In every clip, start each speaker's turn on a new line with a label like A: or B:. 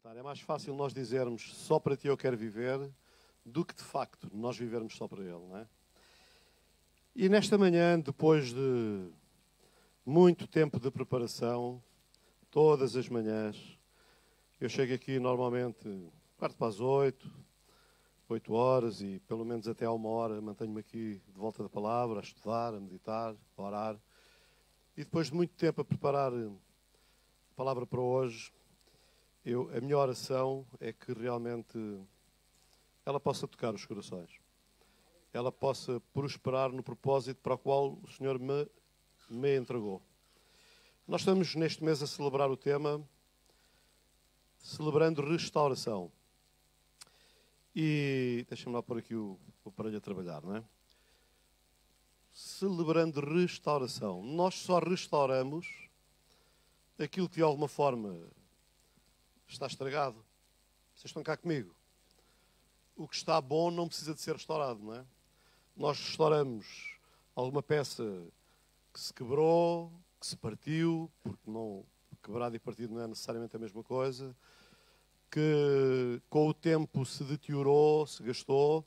A: cantar. É mais fácil nós dizermos só para ti eu quero viver do que de facto nós vivermos só para Ele, não é? E nesta manhã, depois de muito tempo de preparação, todas as manhãs, eu chego aqui normalmente 7:45, 8 horas e pelo menos até à 1 hora mantenho-me aqui de volta da palavra, a estudar, a meditar, a orar. E depois de muito tempo a preparar a palavra para hoje, a minha oração é que realmente ela possa tocar os corações. Ela possa prosperar no propósito para o qual o Senhor me entregou. Nós estamos neste mês a celebrar o tema Celebrando Restauração. E deixa-me lá pôr aqui o aparelho a trabalhar, não é? Celebrando restauração. Nós só restauramos aquilo que de alguma forma está estragado. Vocês estão cá comigo? O que está bom não precisa de ser restaurado, não é? Nós restauramos alguma peça que se quebrou, que se partiu, porque não, quebrado e partido não é necessariamente a mesma coisa, que com o tempo se deteriorou, se gastou,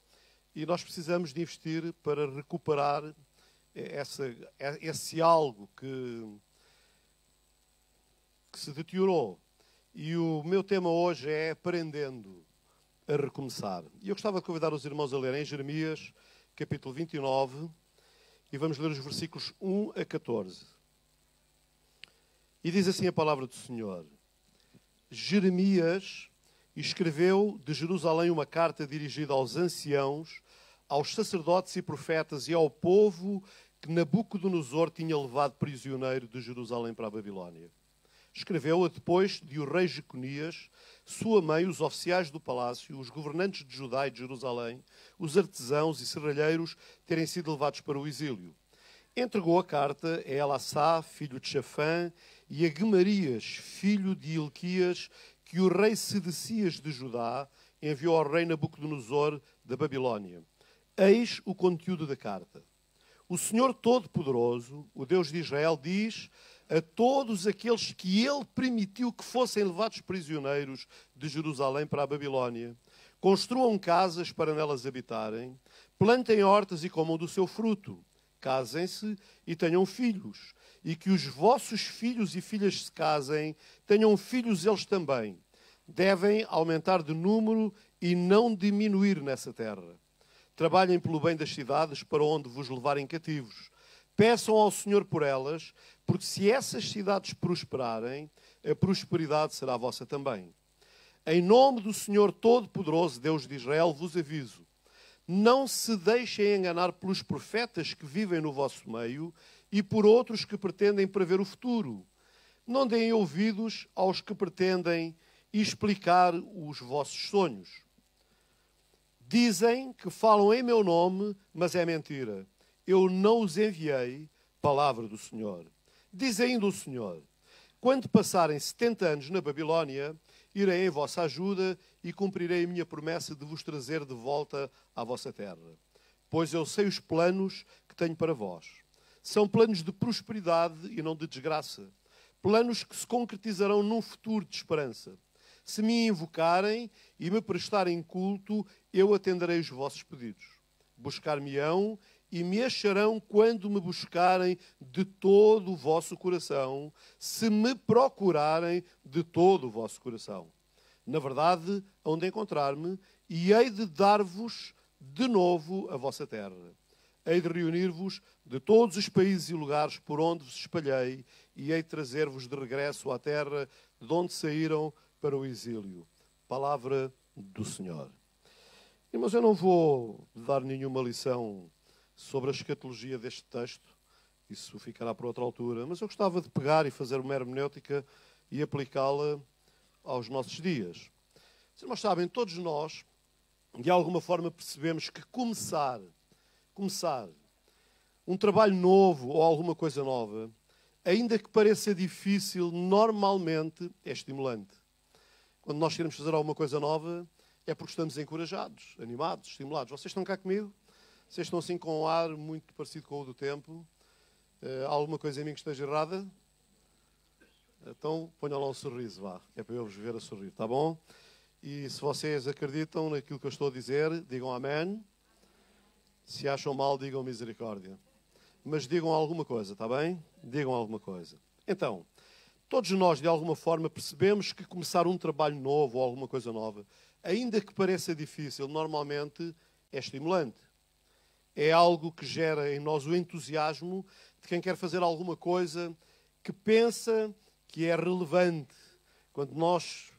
A: e nós precisamos de investir para recuperar esse algo que se deteriorou. E o meu tema hoje é aprendendo a recomeçar. E eu gostava de convidar os irmãos a lerem Jeremias, capítulo 29, e vamos ler os versículos 1 a 14. E diz assim a palavra do Senhor: Jeremias escreveu de Jerusalém uma carta dirigida aos anciãos, aos sacerdotes e profetas e ao povo que Nabucodonosor tinha levado prisioneiro de Jerusalém para a Babilónia. Escreveu-a depois de o rei Jeconias, sua mãe, os oficiais do palácio, os governantes de Judá e de Jerusalém, os artesãos e serralheiros terem sido levados para o exílio. Entregou a carta a Elassá, filho de Shafã, e a Gemarias, filho de Ilquias, que o rei Sedecias de Judá enviou ao rei Nabucodonosor da Babilónia. Eis o conteúdo da carta. O Senhor Todo-Poderoso, o Deus de Israel, diz a todos aqueles que ele permitiu que fossem levados prisioneiros de Jerusalém para a Babilónia: construam casas para nelas habitarem, plantem hortas e comam do seu fruto, casem-se e tenham filhos, e que os vossos filhos e filhas se casem, tenham filhos eles também. Devem aumentar de número e não diminuir nessa terra. Trabalhem pelo bem das cidades para onde vos levarem cativos. Peçam ao Senhor por elas, porque se essas cidades prosperarem, a prosperidade será vossa também. Em nome do Senhor Todo-Poderoso, Deus de Israel, vos aviso: não se deixem enganar pelos profetas que vivem no vosso meio e por outros que pretendem prever o futuro. Não deem ouvidos aos que pretendem explicar os vossos sonhos. Dizem que falam em meu nome, mas é mentira. Eu não os enviei, palavra do Senhor. Diz ainda o Senhor: quando passarem 70 anos na Babilónia, irei em vossa ajuda e cumprirei a minha promessa de vos trazer de volta à vossa terra. Pois eu sei os planos que tenho para vós. São planos de prosperidade e não de desgraça. Planos que se concretizarão num futuro de esperança. Se me invocarem e me prestarem culto, eu atenderei os vossos pedidos. Buscar-me-ão e me acharão quando me buscarem de todo o vosso coração, se me procurarem de todo o vosso coração. Na verdade, hão de encontrar-me e hei de dar-vos de novo a vossa terra. Hei de reunir-vos de todos os países e lugares por onde vos espalhei e hei de trazer-vos de regresso à terra de onde saíram para o exílio. Palavra do Senhor. Mas eu não vou dar nenhuma lição sobre a escatologia deste texto, isso ficará para outra altura, mas eu gostava de pegar e fazer uma hermenêutica e aplicá-la aos nossos dias. Os irmãos sabem, todos nós, de alguma forma, percebemos que começar um trabalho novo ou alguma coisa nova, ainda que pareça difícil, normalmente é estimulante. Quando nós queremos fazer alguma coisa nova, é porque estamos encorajados, animados, estimulados. Vocês estão cá comigo? Vocês estão assim com um ar muito parecido com o do tempo? Há alguma coisa em mim que esteja errada? Então ponham lá um sorriso, vá, que é para eu vos ver a sorrir, tá bom? E se vocês acreditam naquilo que eu estou a dizer, digam amém. Se acham mal, digam misericórdia. Mas digam alguma coisa, está bem? Digam alguma coisa. Então, todos nós, de alguma forma, percebemos que começar um trabalho novo ou alguma coisa nova, ainda que pareça difícil, normalmente é estimulante. É algo que gera em nós o entusiasmo de quem quer fazer alguma coisa que pensa que é relevante. Quando nós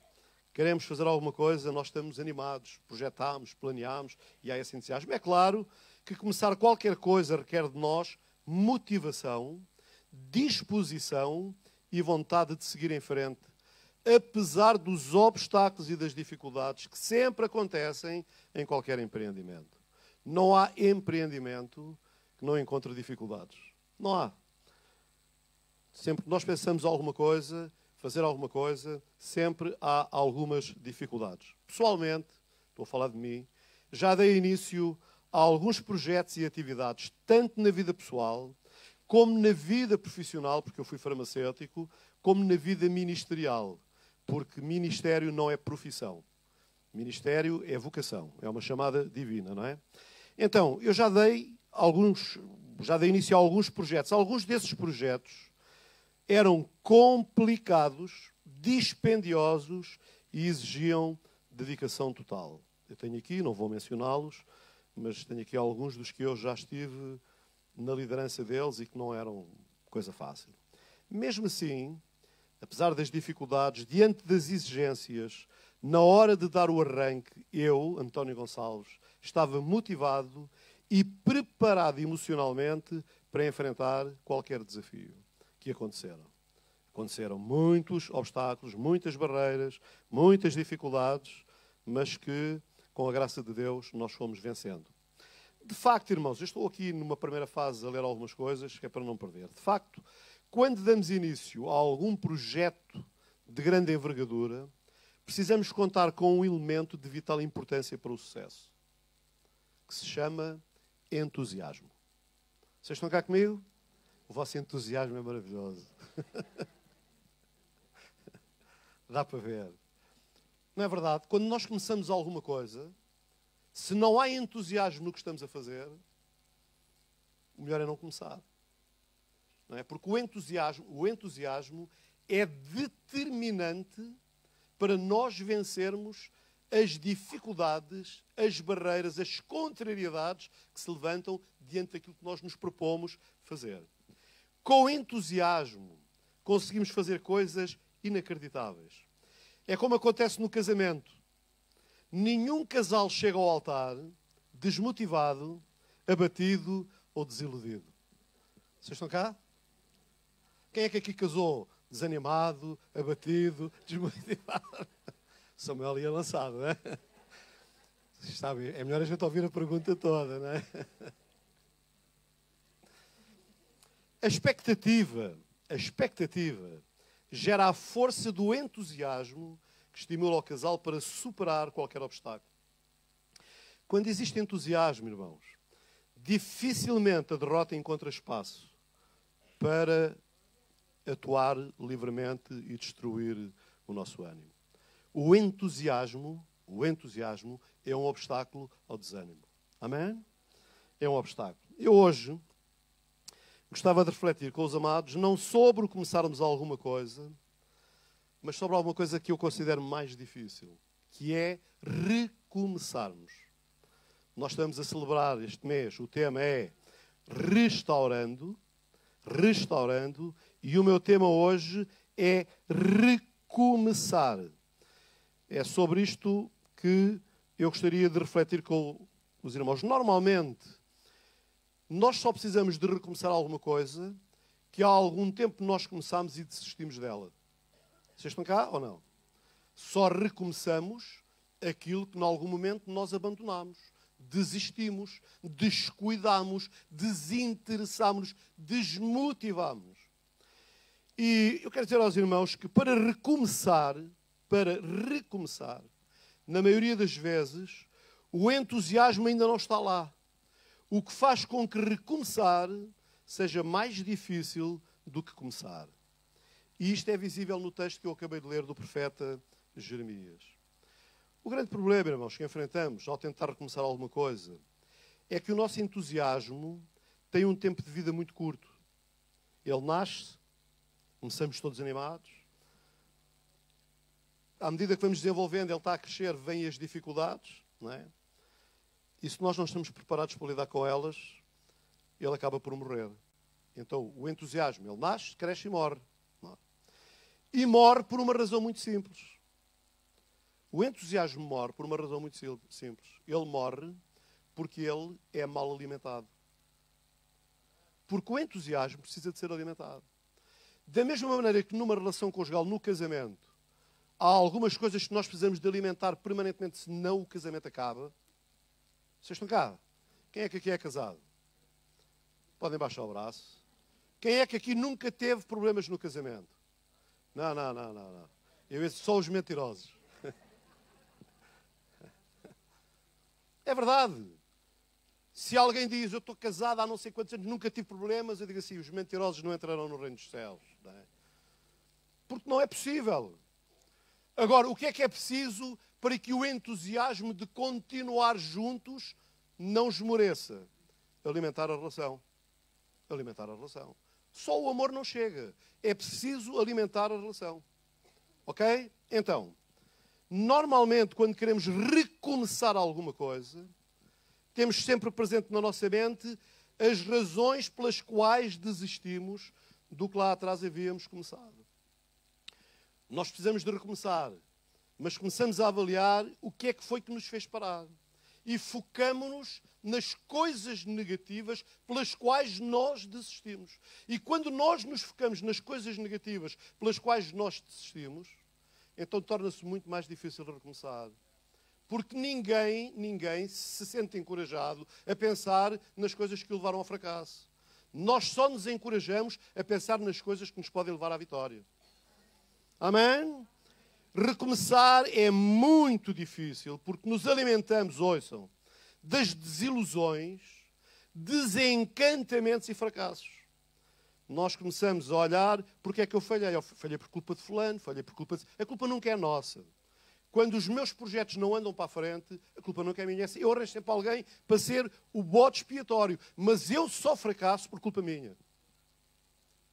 A: queremos fazer alguma coisa, nós estamos animados, projetamos, planeamos e há esse entusiasmo. É claro que começar qualquer coisa requer de nós motivação, disposição e vontade de seguir em frente, apesar dos obstáculos e das dificuldades que sempre acontecem em qualquer empreendimento. Não há empreendimento que não encontre dificuldades. Não há. Sempre que nós pensamos alguma coisa, fazer alguma coisa, sempre há algumas dificuldades. Pessoalmente, estou a falar de mim, já dei início a alguns projetos e atividades, tanto na vida pessoal, como na vida profissional, porque eu fui farmacêutico, como na vida ministerial, porque ministério não é profissão. Ministério é vocação, é uma chamada divina, não é? Então, eu já dei início a alguns projetos. Alguns desses projetos eram complicados, dispendiosos e exigiam dedicação total. Eu tenho aqui, não vou mencioná-los, mas tenho aqui alguns dos que eu já estive na liderança deles e que não eram coisa fácil. Mesmo assim, apesar das dificuldades, diante das exigências, na hora de dar o arranque, eu, António Gonçalves, estava motivado e preparado emocionalmente para enfrentar qualquer desafio que aconteceram. Aconteceram muitos obstáculos, muitas barreiras, muitas dificuldades, mas que, com a graça de Deus, nós fomos vencendo. De facto, irmãos, eu estou aqui numa primeira fase a ler algumas coisas, que é para não perder. De facto, quando damos início a algum projeto de grande envergadura, precisamos contar com um elemento de vital importância para o sucesso, que se chama entusiasmo. Vocês estão cá comigo? O vosso entusiasmo é maravilhoso. Dá para ver. Não é verdade? Quando nós começamos alguma coisa, se não há entusiasmo no que estamos a fazer, o melhor é não começar. Não é? Porque o entusiasmo é determinante para nós vencermos as dificuldades, as barreiras, as contrariedades que se levantam diante daquilo que nós nos propomos fazer. Com entusiasmo, conseguimos fazer coisas inacreditáveis. É como acontece no casamento. Nenhum casal chega ao altar desmotivado, abatido ou desiludido. Vocês estão cá? Quem é que aqui casou desanimado, abatido, desmotivado? Samuel ia lançado, não é? Está bem. É melhor a gente ouvir a pergunta toda, não é? A expectativa gera a força do entusiasmo que estimula o casal para superar qualquer obstáculo. Quando existe entusiasmo, irmãos, dificilmente a derrota encontra espaço para atuar livremente e destruir o nosso ânimo. O entusiasmo é um obstáculo ao desânimo. Amém? É um obstáculo. Eu hoje gostava de refletir com os amados não sobre começarmos alguma coisa, mas sobre alguma coisa que eu considero mais difícil, que é recomeçarmos. Nós estamos a celebrar este mês, o tema é restaurando, e o meu tema hoje é recomeçar. É sobre isto que eu gostaria de refletir com os irmãos. Normalmente, nós só precisamos de recomeçar alguma coisa que há algum tempo nós começamos e desistimos dela. Vocês estão cá ou não? Só recomeçamos aquilo que, em algum momento, nós abandonamos, desistimos, descuidamos, desinteressámos, desmotivámos. E eu quero dizer aos irmãos que para recomeçar, na maioria das vezes, o entusiasmo ainda não está lá. O que faz com que recomeçar seja mais difícil do que começar. E isto é visível no texto que eu acabei de ler do profeta Jeremias. O grande problema, irmãos, que enfrentamos ao tentar recomeçar alguma coisa é que o nosso entusiasmo tem um tempo de vida muito curto. Ele nasce, começamos todos animados. À medida que vamos desenvolvendo, ele está a crescer, vêm as dificuldades, não é? E se nós não estamos preparados para lidar com elas, ele acaba por morrer. Então, o entusiasmo, ele nasce, cresce e morre. E morre por uma razão muito simples. O entusiasmo morre por uma razão muito simples. Ele morre porque ele é mal alimentado. Porque o entusiasmo precisa de ser alimentado. Da mesma maneira que numa relação conjugal, no casamento, há algumas coisas que nós precisamos de alimentar permanentemente, senão o casamento acaba. Vocês estão cá? Quem é que aqui é casado? Podem baixar o braço. Quem é que aqui nunca teve problemas no casamento? Não. Eu vejo só os mentirosos. É verdade. Se alguém diz, eu estou casado há não sei quantos anos, nunca tive problemas, eu digo assim, os mentirosos não entrarão no reino dos céus. Não é? Porque não é possível. Agora, o que é preciso para que o entusiasmo de continuar juntos não esmoreça? Alimentar a relação. Alimentar a relação. Só o amor não chega. É preciso alimentar a relação. Ok? Então, normalmente, quando queremos recomeçar alguma coisa, temos sempre presente na nossa mente as razões pelas quais desistimos do que lá atrás havíamos começado. Nós precisamos de recomeçar, mas começamos a avaliar o que é que foi que nos fez parar. E focamo-nos nas coisas negativas pelas quais nós desistimos. E quando nós nos focamos nas coisas negativas pelas quais nós desistimos, então torna-se muito mais difícil recomeçar. Porque ninguém se sente encorajado a pensar nas coisas que o levaram ao fracasso. Nós só nos encorajamos a pensar nas coisas que nos podem levar à vitória. Amém? Recomeçar é muito difícil porque nos alimentamos, ouçam, das desilusões, desencantamentos e fracassos. Nós começamos a olhar, porque é que eu falhei? Eu falhei por culpa de fulano, falhei por culpa de... A culpa nunca é nossa. Quando os meus projetos não andam para a frente, a culpa nunca é minha. Eu arranjo sempre alguém para ser o bode expiatório. Mas eu só fracasso por culpa minha.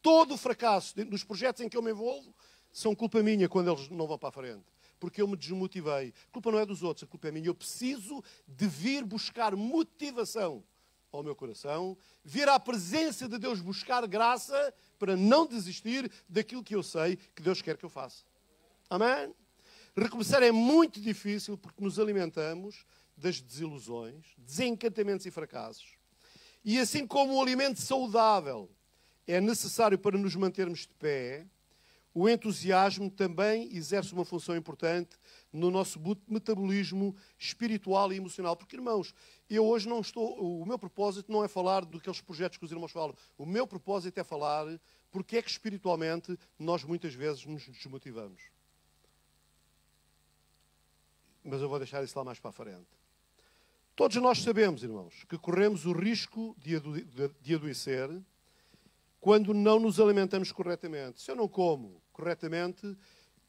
A: Todo o fracasso dos projetos em que eu me envolvo são culpa minha quando eles não vão para a frente. Porque eu me desmotivei. A culpa não é dos outros, a culpa é minha. Eu preciso de vir buscar motivação ao meu coração, vir à presença de Deus buscar graça para não desistir daquilo que eu sei que Deus quer que eu faça. Amém? Recomeçar é muito difícil porque nos alimentamos das desilusões, desencantamentos e fracassos. E assim como o alimento saudável é necessário para nos mantermos de pé, o entusiasmo também exerce uma função importante no nosso metabolismo espiritual e emocional. Porque, irmãos, eu hoje não estou... O meu propósito não é falar daqueles projetos que os irmãos falam. O meu propósito é falar porque é que espiritualmente nós muitas vezes nos desmotivamos. Mas eu vou deixar isso lá mais para a frente. Todos nós sabemos, irmãos, que corremos o risco de adoecer quando não nos alimentamos corretamente. Se eu não como corretamente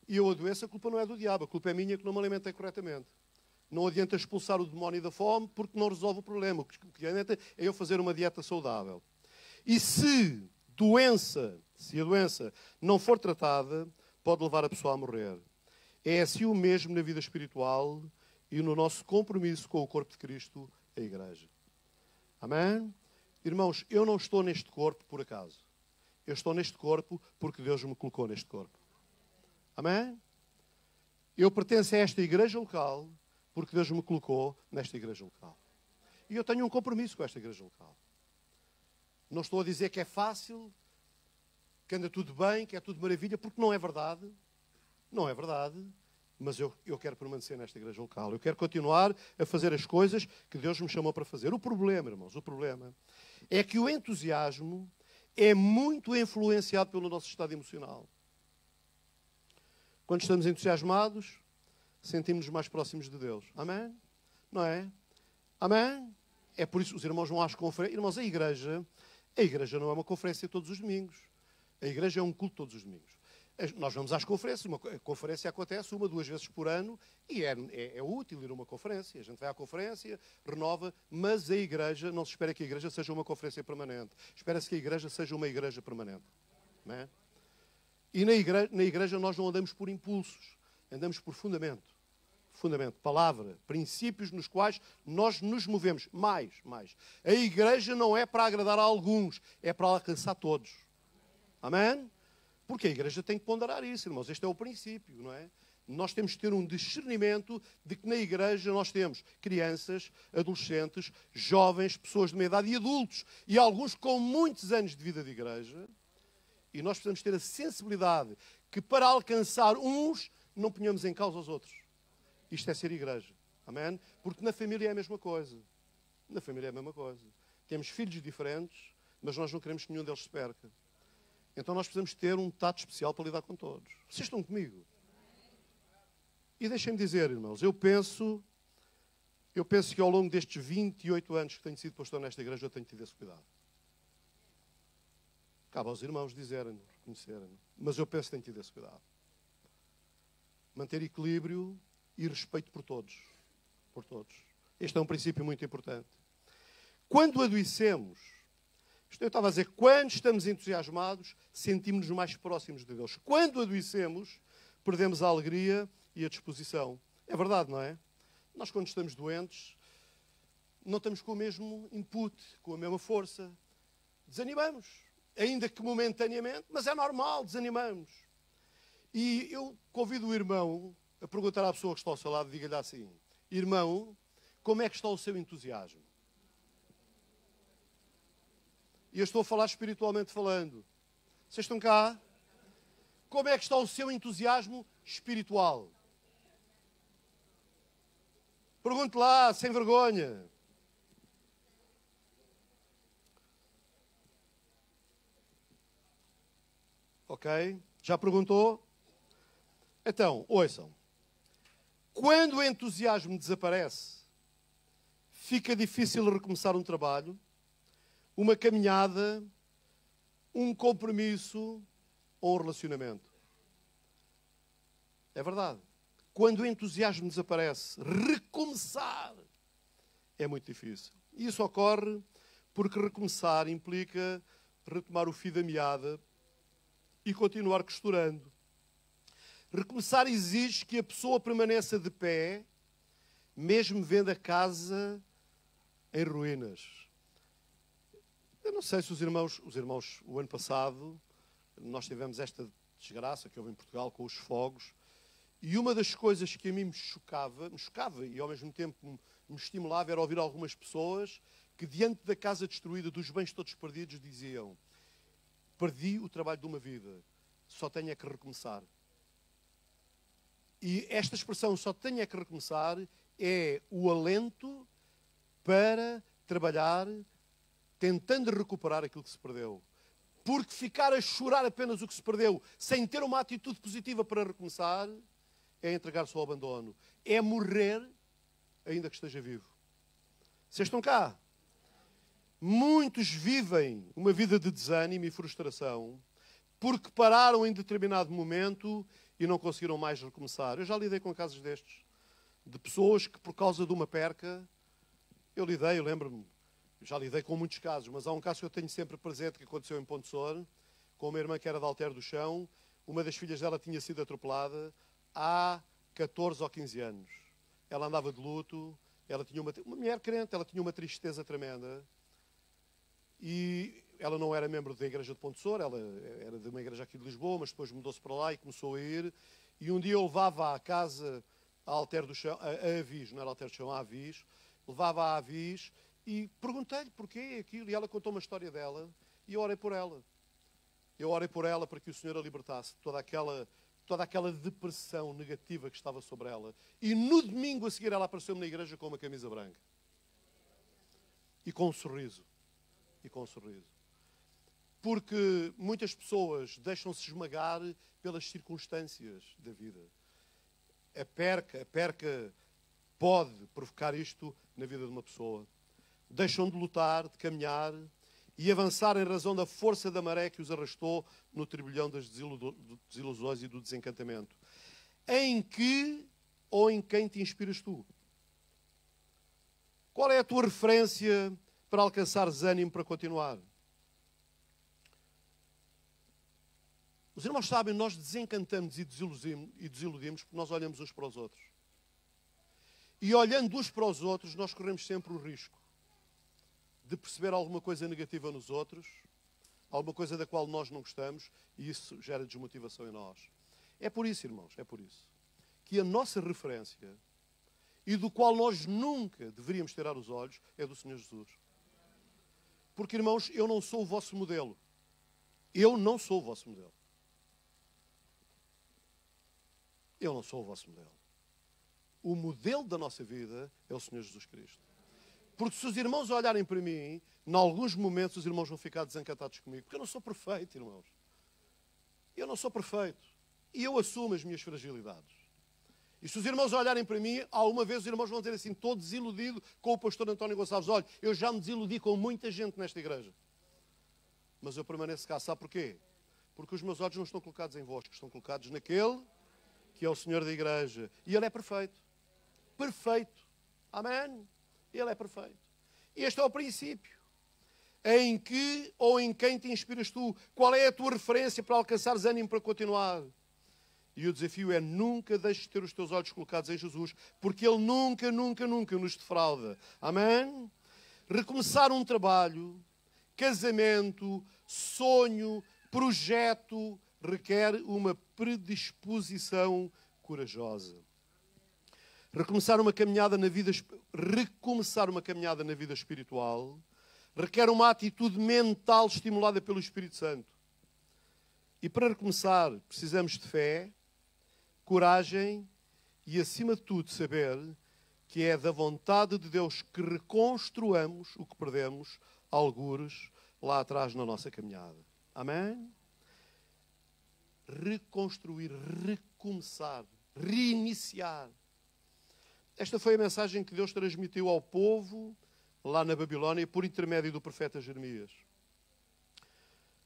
A: e eu adoeço, a culpa não é do diabo, a culpa é minha que não me alimentei corretamente. Não adianta expulsar o demónio da fome porque não resolve o problema. O que adianta é eu fazer uma dieta saudável. E se a doença não for tratada, pode levar a pessoa a morrer. É assim o mesmo na vida espiritual e no nosso compromisso com o corpo de Cristo, a Igreja. Amém? Irmãos, eu não estou neste corpo por acaso. Eu estou neste corpo porque Deus me colocou neste corpo. Amém? Eu pertenço a esta igreja local porque Deus me colocou nesta igreja local. E eu tenho um compromisso com esta igreja local. Não estou a dizer que é fácil, que anda tudo bem, que é tudo maravilha, porque não é verdade. Não é verdade. Mas eu quero permanecer nesta igreja local. Eu quero continuar a fazer as coisas que Deus me chamou para fazer. O problema, irmãos, é que o entusiasmo é muito influenciado pelo nosso estado emocional. Quando estamos entusiasmados, sentimos-nos mais próximos de Deus. Amém? Não é? Amém? É por isso que os irmãos vão às conferências. Irmãos, a igreja não é uma conferência todos os domingos. A igreja é um culto todos os domingos. Nós vamos às conferências, a conferência acontece 1, 2 vezes por ano e é útil ir a uma conferência. A gente vai à conferência, renova, mas a igreja, não se espera que a igreja seja uma conferência permanente. Espera-se que a igreja seja uma igreja permanente. Não é? E na igreja nós não andamos por impulsos, andamos por fundamento. Fundamento, palavra, princípios nos quais nós nos movemos. Mais. A igreja não é para agradar a alguns, é para alcançar todos. Amém? Porque a igreja tem que ponderar isso, irmãos. Este é o princípio, não é? Nós temos que ter um discernimento de que na igreja nós temos crianças, adolescentes, jovens, pessoas de meia idade e adultos. E alguns com muitos anos de vida de igreja. E nós precisamos ter a sensibilidade que para alcançar uns, não ponhamos em causa os outros. Isto é ser igreja. Amém? Porque na família é a mesma coisa. Na família é a mesma coisa. Temos filhos diferentes, mas nós não queremos que nenhum deles se perca. Então nós precisamos ter um tato especial para lidar com todos. Vocês estão comigo? E deixem-me dizer, irmãos, eu penso que ao longo destes 28 anos que tenho sido pastor nesta igreja, eu tenho tido esse cuidado. Cabe aos irmãos dizerem, reconhecerem. Mas eu penso que tenho tido esse cuidado. Manter equilíbrio e respeito por todos. Por todos. Este é um princípio muito importante. Quando adoecemos, eu estava a dizer, quando estamos entusiasmados, sentimos-nos mais próximos de Deus. Quando adoecemos, perdemos a alegria e a disposição. É verdade, não é? Nós, quando estamos doentes, não estamos com o mesmo input, com a mesma força. Desanimamos. Ainda que momentaneamente, mas é normal, desanimamos. E eu convido o irmão a perguntar à pessoa que está ao seu lado, diga-lhe assim, irmão, como é que está o seu entusiasmo? E eu estou a falar espiritualmente falando. Vocês estão cá? Como é que está o seu entusiasmo espiritual? Pergunte lá, sem vergonha. Ok? Já perguntou? Então, ouçam. Quando o entusiasmo desaparece, fica difícil recomeçar um trabalho, uma caminhada, um compromisso ou um relacionamento. É verdade. Quando o entusiasmo desaparece, recomeçar é muito difícil. E isso ocorre porque recomeçar implica retomar o fio da meada e continuar costurando. Recomeçar exige que a pessoa permaneça de pé, mesmo vendo a casa em ruínas. Eu não sei se os irmãos, o ano passado, nós tivemos esta desgraça que houve em Portugal com os fogos, e uma das coisas que a mim me chocava e ao mesmo tempo me estimulava era ouvir algumas pessoas que diante da casa destruída, dos bens todos perdidos, diziam: perdi o trabalho de uma vida, só tenho é que recomeçar. E esta expressão, só tenho é que recomeçar, é o alento para trabalhar tentando recuperar aquilo que se perdeu. Porque ficar a chorar apenas o que se perdeu, sem ter uma atitude positiva para recomeçar, é entregar-se ao abandono. É morrer, ainda que esteja vivo. Vocês estão cá? Muitos vivem uma vida de desânimo e frustração porque pararam em determinado momento e não conseguiram mais recomeçar. Eu já lidei com casos destes, de pessoas que por causa de uma perca, eu lembro-me, já lidei com muitos casos, mas há um caso que eu tenho sempre presente que aconteceu em Ponte Sor, com uma irmã que era de Alter do Chão. Uma das filhas dela tinha sido atropelada há 14 ou 15 anos. Ela andava de luto, ela tinha uma mulher crente, ela tinha uma tristeza tremenda. E ela não era membro da igreja de Ponte Sor, ela era de uma igreja aqui de Lisboa, mas depois mudou-se para lá e começou a ir. E um dia eu levava à casa a Alter do Chão, a Avis, não era Alter do Chão, a Avis, levava a Avis e perguntei-lhe porquê aquilo. E ela contou uma história dela e eu orei por ela. Eu orei por ela para que o Senhor a libertasse de toda aquela depressão negativa que estava sobre ela. E no domingo a seguir ela apareceu-me na igreja com uma camisa branca. E com um sorriso. Porque muitas pessoas deixam-se esmagar pelas circunstâncias da vida. A perca pode provocar isto na vida de uma pessoa. Deixam de lutar, de caminhar, e avançar em razão da força da maré que os arrastou no turbilhão das desilusões e do desencantamento. Em que ou em quem te inspiras tu? Qual é a tua referência para alcançares ânimo para continuar? Os irmãos sabem, nós desencantamos e desiludimos porque nós olhamos uns para os outros. E olhando uns para os outros, nós corremos sempre o risco de perceber alguma coisa negativa nos outros, alguma coisa da qual nós não gostamos, e isso gera desmotivação em nós. É por isso, irmãos, é por isso, que a nossa referência, e do qual nós nunca deveríamos tirar os olhos, é do Senhor Jesus. Porque, irmãos, eu não sou o vosso modelo. Eu não sou o vosso modelo. Eu não sou o vosso modelo. O modelo da nossa vida é o Senhor Jesus Cristo. Porque se os irmãos olharem para mim, em alguns momentos os irmãos vão ficar desencantados comigo. Porque eu não sou perfeito, irmãos. Eu não sou perfeito. E eu assumo as minhas fragilidades. E se os irmãos olharem para mim, alguma vez os irmãos vão dizer assim, estou desiludido com o pastor António Gonçalves. Olha, eu já me desiludi com muita gente nesta igreja. Mas eu permaneço cá. Sabe porquê? Porque os meus olhos não estão colocados em vós, estão colocados naquele que é o Senhor da igreja. E Ele é perfeito. Perfeito. Amém? Ele é perfeito. Este é o princípio. Em que ou em quem te inspiras tu? Qual é a tua referência para alcançares ânimo para continuar? E o desafio é nunca deixes de ter os teus olhos colocados em Jesus, porque Ele nunca, nunca, nunca nos defrauda. Amém? Recomeçar um trabalho, casamento, sonho, projeto, requer uma predisposição corajosa. Recomeçar uma caminhada na vida espiritual requer uma atitude mental estimulada pelo Espírito Santo. E para recomeçar, precisamos de fé, coragem e, acima de tudo, saber que é da vontade de Deus que reconstruamos o que perdemos, algures, lá atrás na nossa caminhada. Amém? Reconstruir, recomeçar, reiniciar. Esta foi a mensagem que Deus transmitiu ao povo lá na Babilónia por intermédio do profeta Jeremias.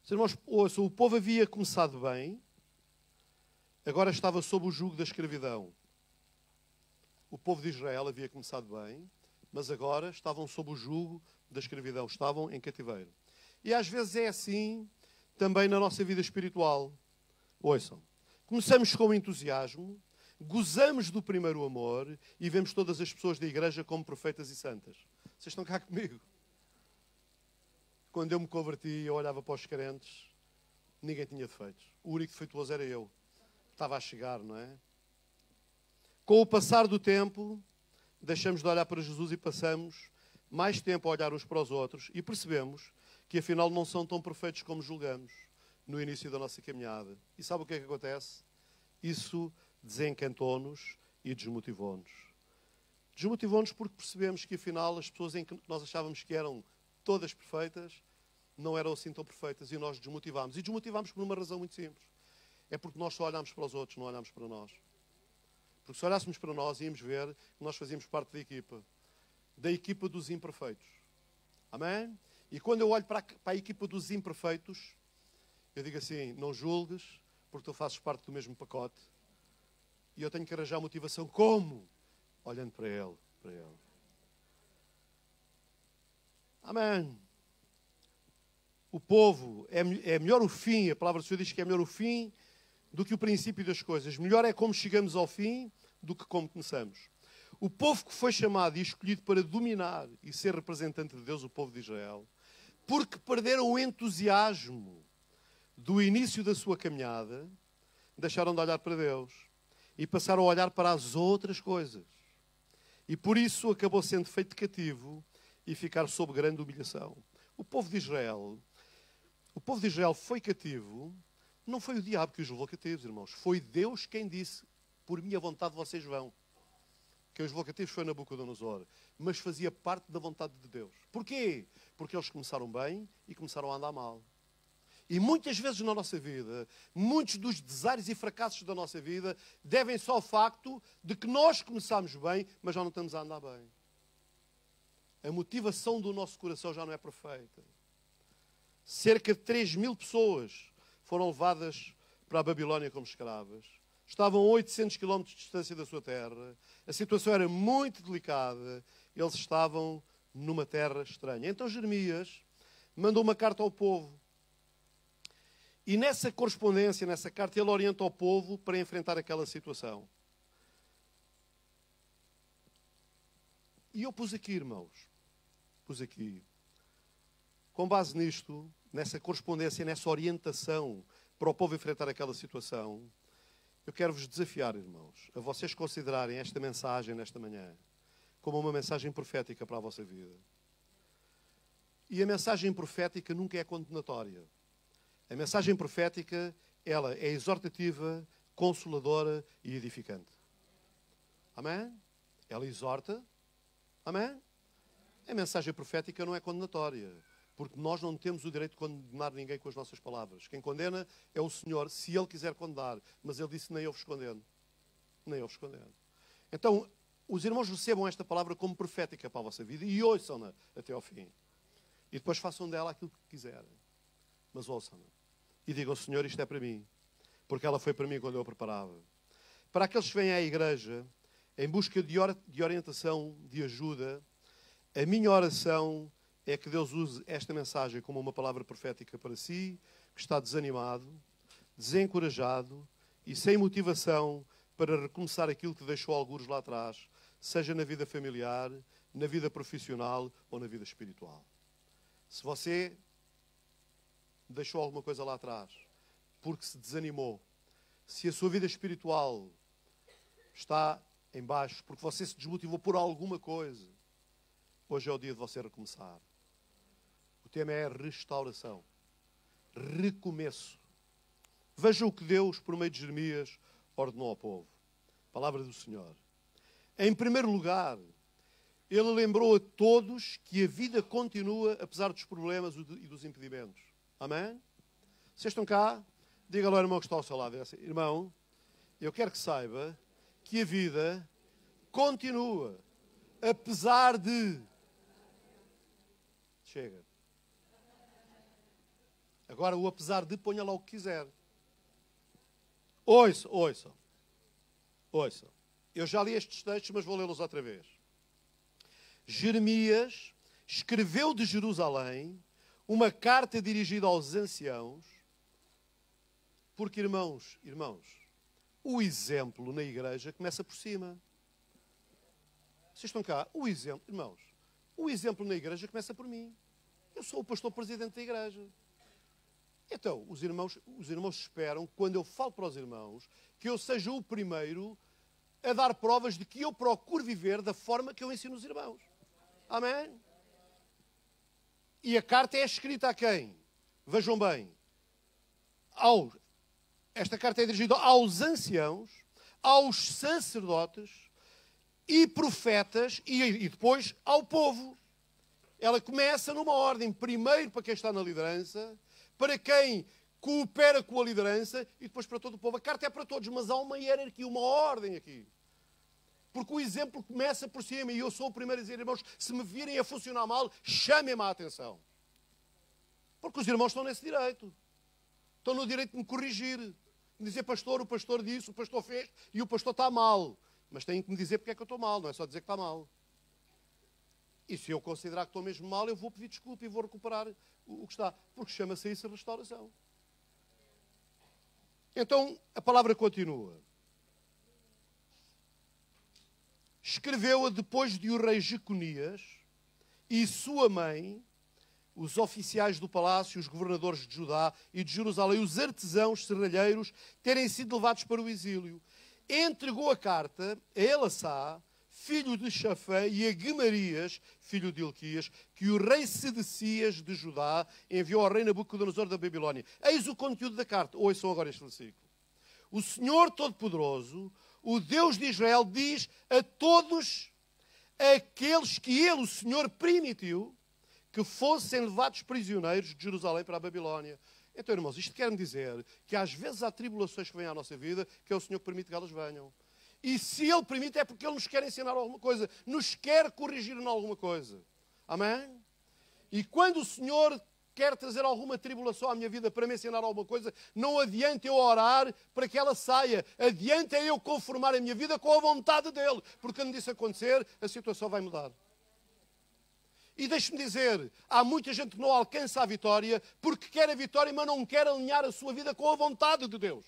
A: Os irmãos, ouçam, o povo havia começado bem, agora estava sob o jugo da escravidão. O povo de Israel havia começado bem, mas agora estavam sob o jugo da escravidão, estavam em cativeiro. E às vezes é assim também na nossa vida espiritual. Ouçam, começamos com entusiasmo, gozamos do primeiro amor e vemos todas as pessoas da igreja como perfeitas e santas. Vocês estão cá comigo? Quando eu me converti, eu olhava para os crentes, ninguém tinha defeitos. O único defeituoso era eu. Estava a chegar, não é? Com o passar do tempo, deixamos de olhar para Jesus e passamos mais tempo a olhar uns para os outros e percebemos que afinal não são tão perfeitos como julgamos no início da nossa caminhada. E sabe o que é que acontece? Isso desencantou-nos e desmotivou-nos. Desmotivou-nos porque percebemos que afinal as pessoas em que nós achávamos que eram todas perfeitas não eram assim tão perfeitas e nós desmotivámos. E desmotivámos por uma razão muito simples. É porque nós só olhámos para os outros, não olhámos para nós. Porque se olhássemos para nós, íamos ver que nós fazíamos parte da equipa dos imperfeitos. Amém? E quando eu olho para a equipa dos imperfeitos, eu digo assim, não julgues, porque tu fazes parte do mesmo pacote. E eu tenho que arranjar motivação. Como? Olhando para ele, para ele. Amém. O povo, é melhor o fim, a palavra do Senhor diz que é melhor o fim do que o princípio das coisas. Melhor é como chegamos ao fim do que como começamos. O povo que foi chamado e escolhido para dominar e ser representante de Deus, o povo de Israel, porque perderam o entusiasmo do início da sua caminhada, deixaram de olhar para Deus e passaram a olhar para as outras coisas. E por isso acabou sendo feito cativo e ficar sob grande humilhação. O povo de Israel foi cativo. Não foi o diabo que os levou cativos, irmãos. Foi Deus quem disse, por minha vontade vocês vão. Quem os levou cativos foi Nabucodonosor. Mas fazia parte da vontade de Deus. Porquê? Porque eles começaram bem e começaram a andar mal. E muitas vezes na nossa vida, muitos dos desaires e fracassos da nossa vida devem-se ao facto de que nós começámos bem, mas já não estamos a andar bem. A motivação do nosso coração já não é perfeita. Cerca de 3.000 pessoas foram levadas para a Babilónia como escravas. Estavam a 800 quilómetros de distância da sua terra. A situação era muito delicada. Eles estavam numa terra estranha. Então Jeremias mandou uma carta ao povo. E nessa correspondência, nessa carta, ele orienta o povo para enfrentar aquela situação. E eu pus aqui, irmãos, com base nisto, nessa correspondência, nessa orientação para o povo enfrentar aquela situação, eu quero vos desafiar, irmãos, a vocês considerarem esta mensagem nesta manhã como uma mensagem profética para a vossa vida. E a mensagem profética nunca é condenatória. A mensagem profética, ela é exortativa, consoladora e edificante. Amém? Ela exorta. Amém? A mensagem profética não é condenatória, porque nós não temos o direito de condenar ninguém com as nossas palavras. Quem condena é o Senhor, se Ele quiser condenar. Mas Ele disse, nem eu vos condeno. Nem eu vos condeno. Então, os irmãos recebam esta palavra como profética para a vossa vida e ouçam-na até ao fim. E depois façam dela aquilo que quiserem. Mas ouçam-na. E digam, Senhor, isto é para mim. Porque ela foi para mim quando eu a preparava. Para aqueles que vêm à igreja em busca de orientação, de ajuda, a minha oração é que Deus use esta mensagem como uma palavra profética para si, que está desanimado, desencorajado e sem motivação para recomeçar aquilo que deixou algures lá atrás, seja na vida familiar, na vida profissional ou na vida espiritual. Se você deixou alguma coisa lá atrás porque se desanimou, se a sua vida espiritual está em baixo porque você se desmotivou por alguma coisa, hoje é o dia de você recomeçar. O tema é restauração, recomeço. Veja o que Deus, por meio de Jeremias, ordenou ao povo. Palavra do Senhor. Em primeiro lugar, Ele lembrou a todos que a vida continua apesar dos problemas e dos impedimentos. Amém? Vocês estão cá? Diga lá ao irmão que está ao seu lado. Irmão, eu quero que saiba que a vida continua apesar de... Chega. Agora o apesar de ponha lá o que quiser. Ouçam. Eu já li estes textos, mas vou lê-los outra vez. Jeremias escreveu de Jerusalém uma carta dirigida aos anciãos, porque, irmãos, o exemplo na igreja começa por cima. Vocês estão cá? Irmãos, o exemplo na igreja começa por mim. Eu sou o pastor presidente da igreja. Então, os irmãos esperam, quando eu falo para os irmãos, que eu seja o primeiro a dar provas de que eu procuro viver da forma que eu ensino os irmãos. Amém? E a carta é escrita a quem? Vejam bem. Esta carta é dirigida aos anciãos, aos sacerdotes e profetas e depois ao povo. Ela começa numa ordem, primeiro para quem está na liderança, para quem coopera com a liderança e depois para todo o povo. A carta é para todos, mas há uma hierarquia, uma ordem aqui. Porque o exemplo começa por cima e eu sou o primeiro a dizer, irmãos, se me virem a funcionar mal, chamem-me a atenção. Porque os irmãos estão nesse direito. Estão no direito de me corrigir. De dizer, pastor, o pastor disse, o pastor fez e o pastor está mal. Mas têm que me dizer porque é que eu estou mal, não é só dizer que está mal. E se eu considerar que estou mesmo mal, eu vou pedir desculpa e vou recuperar o que está. Porque chama-se isso a restauração. Então, a palavra continua. Escreveu-a depois de o rei Jeconias e sua mãe, os oficiais do palácio, os governadores de Judá e de Jerusalém, os artesãos, serralheiros, terem sido levados para o exílio. Entregou a carta a Elassá, filho de Chafã, e a Gemarias, filho de Ilquias, que o rei Sedecias de Judá enviou ao rei Nabucodonosor da Babilónia. Eis o conteúdo da carta. Ouçam agora este versículo. O Senhor Todo-Poderoso, o Deus de Israel, diz a todos aqueles que Ele, o Senhor, permitiu que fossem levados prisioneiros de Jerusalém para a Babilónia. Então, irmãos, isto quer-me dizer que às vezes há tribulações que vêm à nossa vida que é o Senhor que permite que elas venham. E se Ele permite é porque Ele nos quer ensinar alguma coisa, nos quer corrigir em alguma coisa. Amém? E quando o Senhor quer trazer alguma tribulação à minha vida para me ensinar alguma coisa, não adianta eu orar para que ela saia. Adianta eu conformar a minha vida com a vontade dele. Porque quando isso acontecer, a situação vai mudar. E deixe-me dizer, há muita gente que não alcança a vitória porque quer a vitória, mas não quer alinhar a sua vida com a vontade de Deus.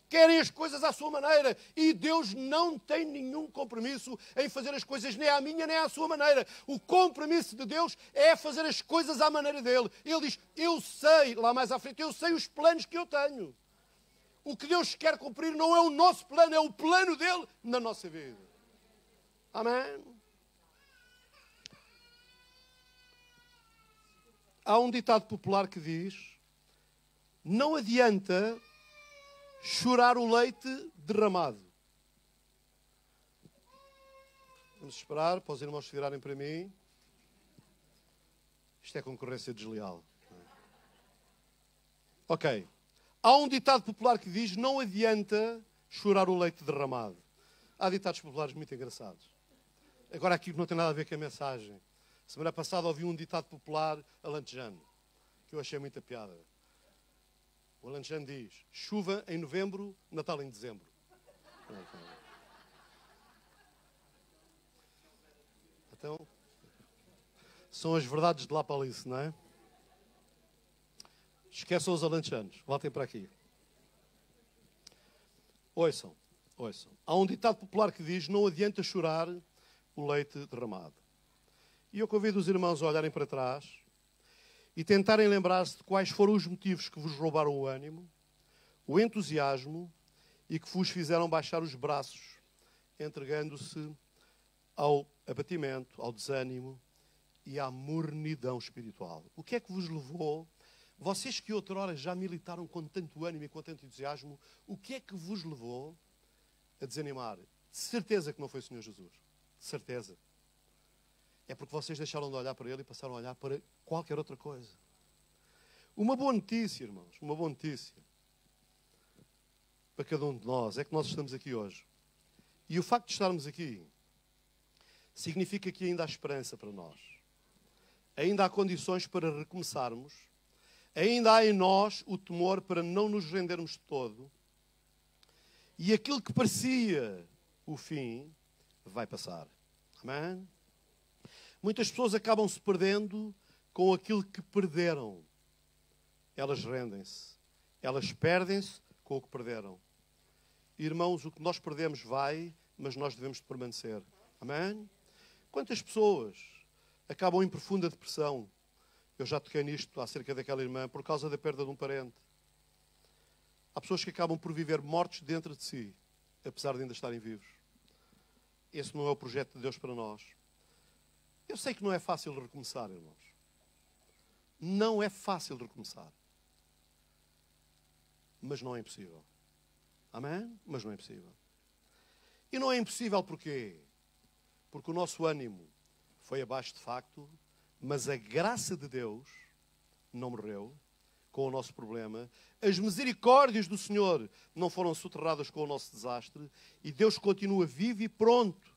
A: Querem as coisas à sua maneira. E Deus não tem nenhum compromisso em fazer as coisas nem à minha nem à sua maneira. O compromisso de Deus é fazer as coisas à maneira dele. Ele diz, eu sei, lá mais à frente, eu sei os planos que eu tenho. O que Deus quer cumprir não é o nosso plano, é o plano dele na nossa vida. Amém? Há um ditado popular que diz, não adianta chorar o leite derramado. Vamos esperar para os irmãos se virarem para mim. Isto é concorrência desleal. Ok. Há um ditado popular que diz, não adianta chorar o leite derramado. Há ditados populares muito engraçados. Agora aqui não tem nada a ver com a mensagem. Semana passada ouvi um ditado popular alentejano, que eu achei muita piada. O alentejano diz, chuva em novembro, Natal em dezembro. Então, são as verdades de lá para Alice, não é? Esqueçam os alentejanos, voltem para aqui. Ouçam. Há um ditado popular que diz, não adianta chorar o leite derramado. E eu convido os irmãos a olharem para trás e tentarem lembrar-se de quais foram os motivos que vos roubaram o ânimo, o entusiasmo e que vos fizeram baixar os braços, entregando-se ao abatimento, ao desânimo e à mornidão espiritual. O que é que vos levou? Vocês que outrora já militaram com tanto ânimo e com tanto entusiasmo, o que é que vos levou a desanimar? De certeza que não foi o Senhor Jesus. De certeza. É porque vocês deixaram de olhar para Ele e passaram a olhar para qualquer outra coisa. Uma boa notícia, irmãos, uma boa notícia para cada um de nós é que nós estamos aqui hoje. E o facto de estarmos aqui significa que ainda há esperança para nós. Ainda há condições para recomeçarmos. Ainda há em nós o temor para não nos rendermos de todo. E aquilo que parecia o fim vai passar. Amém? Muitas pessoas acabam se perdendo com aquilo que perderam. Elas rendem-se. Elas perdem-se com o que perderam. Irmãos, o que nós perdemos vai, mas nós devemos de permanecer. Amém? Quantas pessoas acabam em profunda depressão? Eu já toquei nisto acerca daquela irmã, por causa da perda de um parente. Há pessoas que acabam por viver mortos dentro de si, apesar de ainda estarem vivos. Esse não é o projeto de Deus para nós. Eu sei que não é fácil recomeçar, irmãos. Não é fácil recomeçar. Mas não é impossível. Amém? Mas não é impossível. E não é impossível porquê? Porque o nosso ânimo foi abaixo de facto, mas a graça de Deus não morreu com o nosso problema. As misericórdias do Senhor não foram soterradas com o nosso desastre. E Deus continua vivo e pronto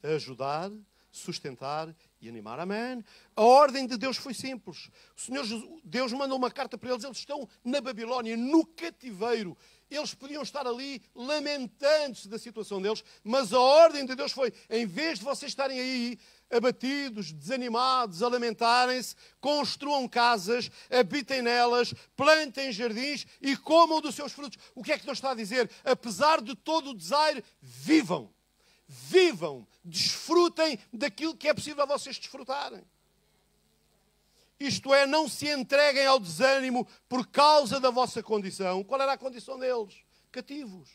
A: a ajudar, sustentar e animar. Amém? A ordem de Deus foi simples. O Senhor Jesus, Deus mandou uma carta para eles. Eles estão na Babilónia, no cativeiro. Eles podiam estar ali lamentando-se da situação deles, mas a ordem de Deus foi, em vez de vocês estarem aí abatidos, desanimados, a lamentarem-se, construam casas, habitem nelas, plantem jardins e comam dos seus frutos. O que é que Deus está a dizer? Apesar de todo o desaire, vivam. Vivam, desfrutem daquilo que é possível a vocês desfrutarem. Isto é, não se entreguem ao desânimo por causa da vossa condição. Qual era a condição deles? Cativos,